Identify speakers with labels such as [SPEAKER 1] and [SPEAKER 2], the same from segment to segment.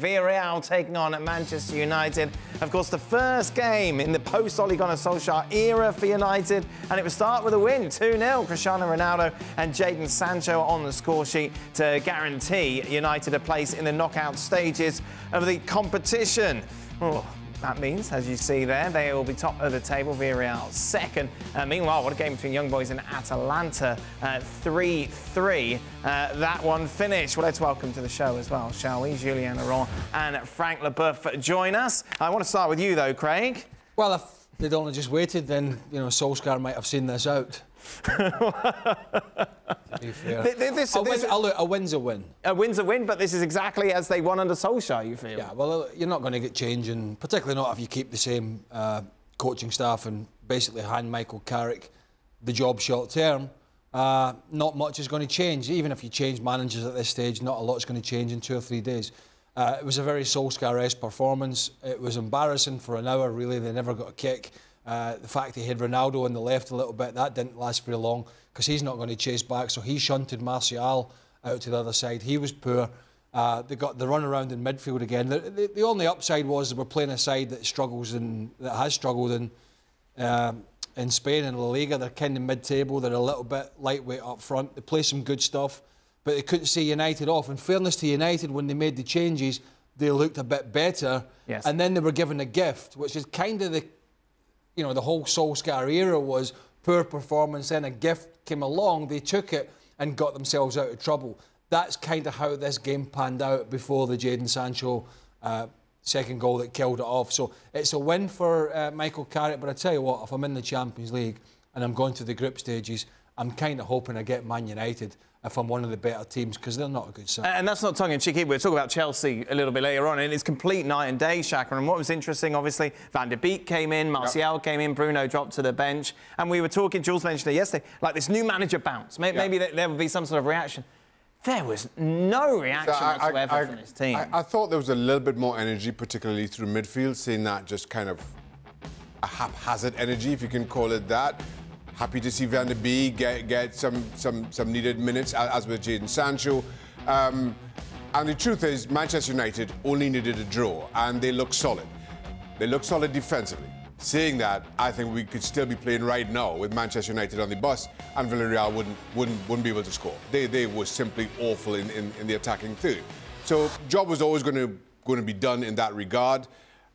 [SPEAKER 1] Villarreal taking on Manchester United. Of course, the first game in the post-Ole Gunnar Solskjaer era for United, and it would start with a win, 2-0. Cristiano Ronaldo and Jadon Sancho on the score sheet to guarantee United a place in the knockout stages of the competition. Oh, that means, as you see there, they will be top of the table, Villarreal second. Meanwhile, what a game between Young Boys and Atalanta, 3-3. That one finished. Well, let's welcome to the show as well, shall we? Julien Laurent and Frank Leboeuf join us. I want to start with you, though, Craig.
[SPEAKER 2] Well, if they'd only just waited, then, you know, Solskjaer might have seen this out. To be fair. A win's a win. A
[SPEAKER 1] win's a win, but this is exactly as they won under Solskjaer, you feel?
[SPEAKER 2] Yeah, well, you're not going to get change, and particularly not if you keep the same coaching staff and basically hand Michael Carrick the job short term. Not much is going to change. Even if you change managers at this stage, not a lot's going to change in 2 or 3 days. It was a very Solskjaer-esque performance. It was embarrassing for an hour, really. They never got a kick. The fact he had Ronaldo on the left a little bit, that didn't last very long because he's not going to chase back, so he shunted Martial out to the other side. He was poor. They got the run around in midfield again. The only upside was they were playing a side that has struggled in Spain and La Liga. They're kind of mid-table. They're a little bit lightweight up front. They play some good stuff, but they couldn't see United off. In fairness to United, when they made the changes, they looked a bit better.
[SPEAKER 1] Yes.
[SPEAKER 2] And then they were given a gift, which is kind of the whole Solskjaer era was poor performance, then a gift came along, they took it and got themselves out of trouble. That's kind of how this game panned out before the Jadon Sancho second goal that killed it off. So it's a win for Michael Carrick, but I tell you what, if I'm in the Champions League and I'm going to the group stages, I'm kind of hoping I get Man United if I'm one of the better teams, because they're not a good side.
[SPEAKER 1] And that's not tongue-in-cheek. We'll talk about Chelsea a little bit later on, and it's complete night and day, Shaka. And what was interesting, obviously, Van der Beek came in, Martial came in, Bruno dropped to the bench, and we were talking, Jules mentioned it yesterday, like this new manager bounce. Maybe there would be some sort of reaction. There was no reaction whatsoever from this team.
[SPEAKER 3] I thought there was a little bit more energy, particularly through midfield, seeing that just kind of a haphazard energy, if you can call it that. Happy to see Van der Beek get some needed minutes, as with Jadon Sancho. And the truth is, Manchester United only needed a draw, and they look solid. They look solid defensively. Saying that, I think we could still be playing right now with Manchester United on the bus, and Villarreal wouldn't be able to score. They were simply awful in the attacking third. So job was always going to be done in that regard.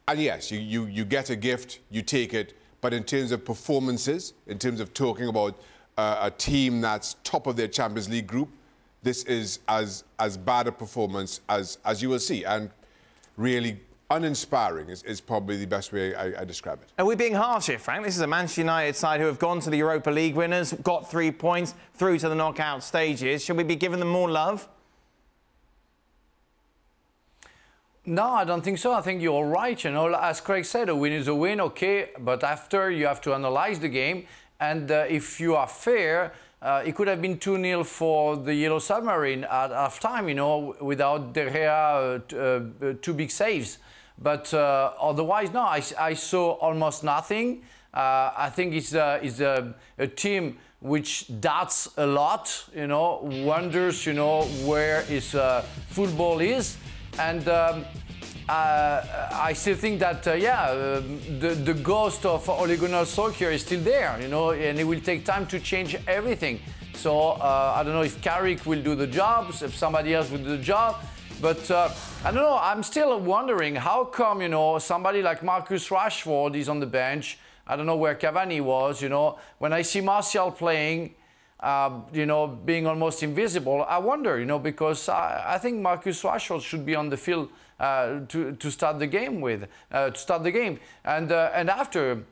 [SPEAKER 3] And yes, you get a gift, you take it. But in terms of performances, in terms of talking about a team that's top of their Champions League group, this is as bad a performance as you will see. And really uninspiring is probably the best way I describe it.
[SPEAKER 1] Are we being harsh here, Frank? This is a Manchester United side who have gone to the Europa League winners, got 3 points through to the knockout stages. Should we be giving them more love?
[SPEAKER 4] No, I don't think so. I think you're right. You know, as Craig said, a win is a win, okay. But after, you have to analyse the game. And if you are fair, it could have been 2-0 for the Yellow Submarine at half-time, you know, without De Gea 2 big saves. But otherwise, no, I saw almost nothing. I think it's a team which doubts a lot, you know, wonders, you know, where his football is. And I still think that, the ghost of Ole Gunnar Solskjaer is still there, you know, and it will take time to change everything. So I don't know if Carrick will do the job, if somebody else will do the job. But I don't know, I'm still wondering how come, you know, somebody like Marcus Rashford is on the bench. I don't know where Cavani was, you know. When I see Martial playing, you know, being almost invisible, I wonder, you know, because I think Marcus Rashford should be on the field to start the game and after.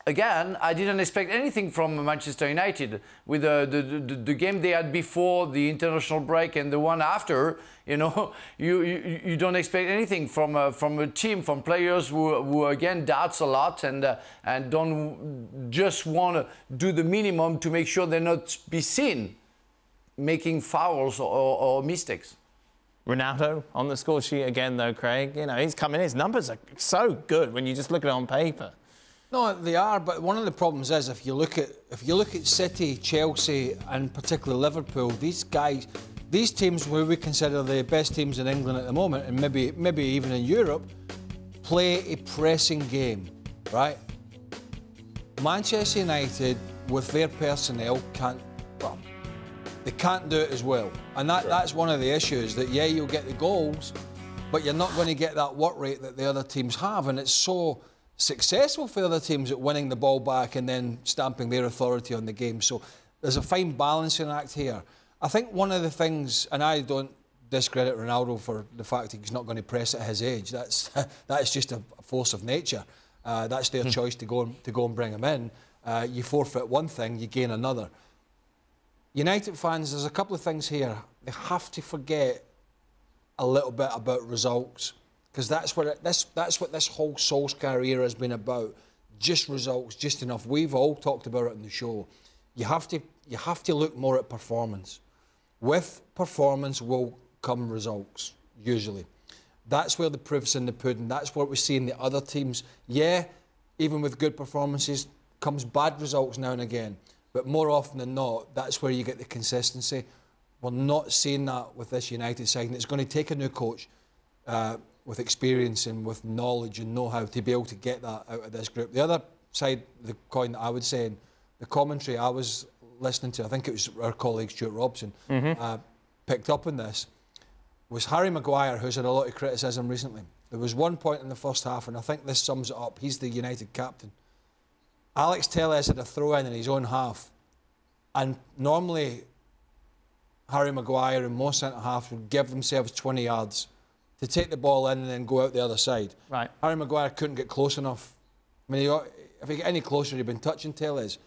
[SPEAKER 4] Again, I didn't expect anything from Manchester United with the game they had before the international break and the one after. You know, you don't expect anything from a team, from players who again doubts a lot and don't just want to do the minimum to make sure they're not be seen making fouls or mistakes.
[SPEAKER 1] Ronaldo on the score sheet again, though, Craig. You know, he's coming in. His numbers are so good when you just look at it on paper.
[SPEAKER 2] No, they are, but one of the problems is if you look at City, Chelsea, and particularly Liverpool, these guys, these teams, who we consider the best teams in England at the moment, and maybe even in Europe, play a pressing game, right? Manchester United, with their personnel, they can't do it as well. And that's one of the issues, that yeah, you'll get the goals, but you're not going to get that work rate that the other teams have. And it's so successful for the other teams at winning the ball back and then stamping their authority on the game. So there's a fine balancing act here. I think one of the things, and I don't discredit Ronaldo for the fact that he's not going to press at his age. That's just a force of nature. That's their choice to go and bring him in. You forfeit one thing, you gain another. United fans, there's a couple of things here. They have to forget a little bit about results, because that's what this whole Solskjaer era has been about. Just results, just enough. We've all talked about it in the show. You have to look more at performance. With performance will come results, usually. That's where the proof's in the pudding. That's what we see in the other teams. Yeah, even with good performances, comes bad results now and again. But more often than not, that's where you get the consistency. We're not seeing that with this United side. And it's going to take a new coach with experience and with knowledge and know-how to be able to get that out of this group. The other side of the coin that I would say, in the commentary I was listening to, I think it was our colleague Stuart Robson, picked up on this, was Harry Maguire, who's had a lot of criticism recently. There was one point in the first half, and I think this sums it up. He's the United captain. Alex Telles had a throw-in his own half, and normally Harry Maguire and most centre-halves would give themselves 20 yards to take the ball in and then go out the other side. Right. Harry Maguire couldn't get close enough. I mean, if he got any closer, he'd been touching Telles,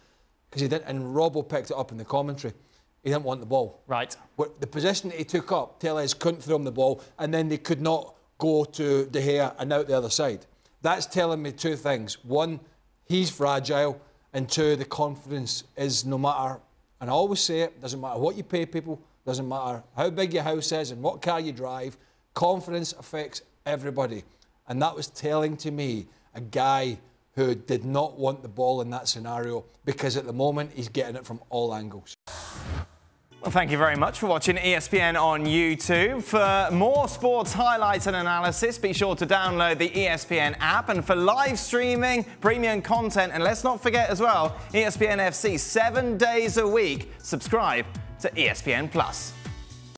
[SPEAKER 2] because he didn't. And Robbo picked it up in the commentary. He didn't want the ball. Right. But the position that he took up, Telles couldn't throw him the ball, and then they could not go to De Gea and out the other side. That's telling me two things. One, he's fragile, and two, the confidence is, no matter, and I always say it, doesn't matter what you pay people, doesn't matter how big your house is and what car you drive, confidence affects everybody. And that was telling to me a guy who did not want the ball in that scenario, because at the moment he's getting it from all angles.
[SPEAKER 1] Well, thank you very much for watching ESPN on YouTube. For more sports highlights and analysis, be sure to download the ESPN app. And for live streaming, premium content, and let's not forget as well, ESPN FC 7 days a week. Subscribe to ESPN+.